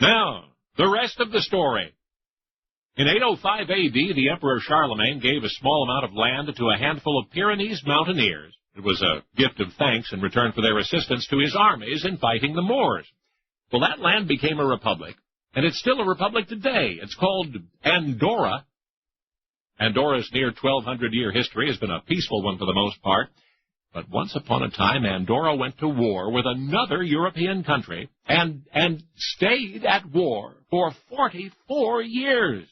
Now, the rest of the story. In 805 A.D., the Emperor Charlemagne gave a small amount of land to a handful of Pyrenees mountaineers. It was a gift of thanks in return for their assistance to his armies in fighting the Moors. Well, that land became a republic, and it's still a republic today. It's called Andorra. Andorra's near 1,200-year history has been a peaceful one for the most part. But once upon a time, Andorra went to war with another European country and stayed at war for 44 years.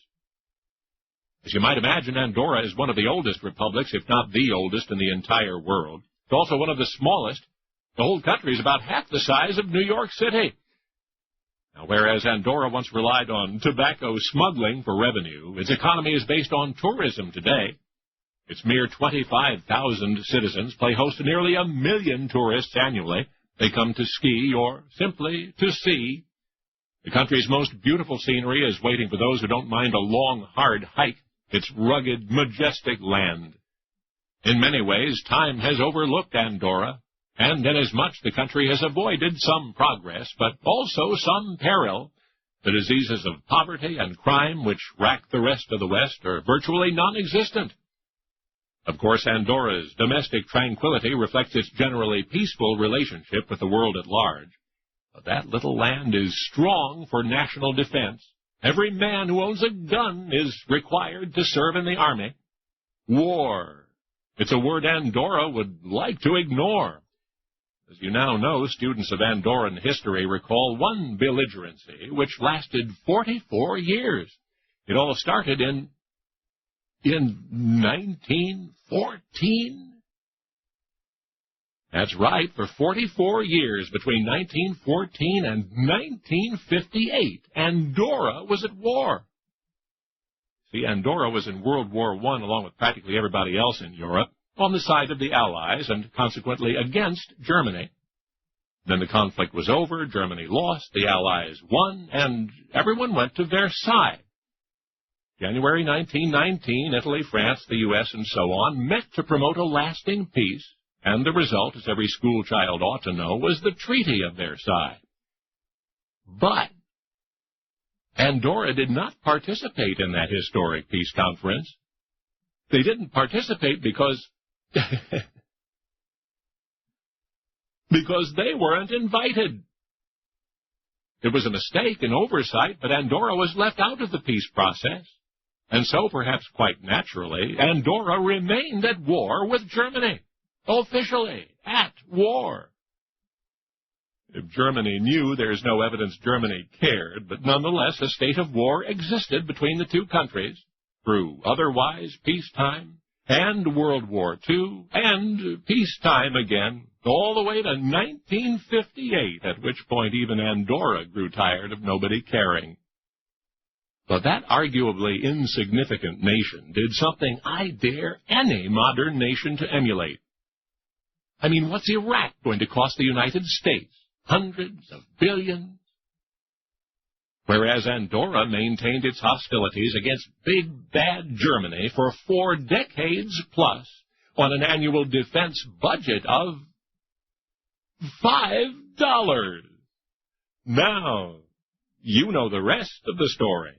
As you might imagine, Andorra is one of the oldest republics, if not the oldest in the entire world. It's also one of the smallest. The whole country is about half the size of New York City. Now, whereas Andorra once relied on tobacco smuggling for revenue, its economy is based on tourism today. Its mere 25,000 citizens play host to nearly 1 million tourists annually. They come to ski or simply to see. The country's most beautiful scenery is waiting for those who don't mind a long, hard hike. Its rugged, majestic land. In many ways, time has overlooked Andorra, and inasmuch the country has avoided some progress, but also some peril. The diseases of poverty and crime which rack the rest of the West are virtually non-existent. Of course, Andorra's domestic tranquility reflects its generally peaceful relationship with the world at large. But that little land is strong for national defense. Every man who owns a gun is required to serve in the army. War. It's a word Andorra would like to ignore. As you now know, students of Andorran history recall one belligerency which lasted 44 years. It all started in 1914. That's right, for 44 years, between 1914 and 1958, Andorra was at war. See, Andorra was in World War I, along with practically everybody else in Europe, on the side of the Allies and consequently against Germany. Then the conflict was over, Germany lost, the Allies won, and everyone went to Versailles. January 1919, Italy, France, the U.S., and so on, met to promote a lasting peace. And the result, as every school child ought to know, was the Treaty of Versailles. But Andorra did not participate in that historic peace conference. They didn't participate because they weren't invited. It was a mistake, an oversight, but Andorra was left out of the peace process. And so, perhaps quite naturally, Andorra remained at war with Germany. Officially at war. If Germany knew, there's no evidence Germany cared, but nonetheless a state of war existed between the two countries through otherwise peacetime and World War II and peacetime again, all the way to 1958, at which point even Andorra grew tired of nobody caring. But that arguably insignificant nation did something I dare any modern nation to emulate. I mean, what's Iraq going to cost the United States? Hundreds of billions? Whereas Andorra maintained its hostilities against big bad Germany for 4 decades plus on an annual defense budget of $5. Now, you know the rest of the story.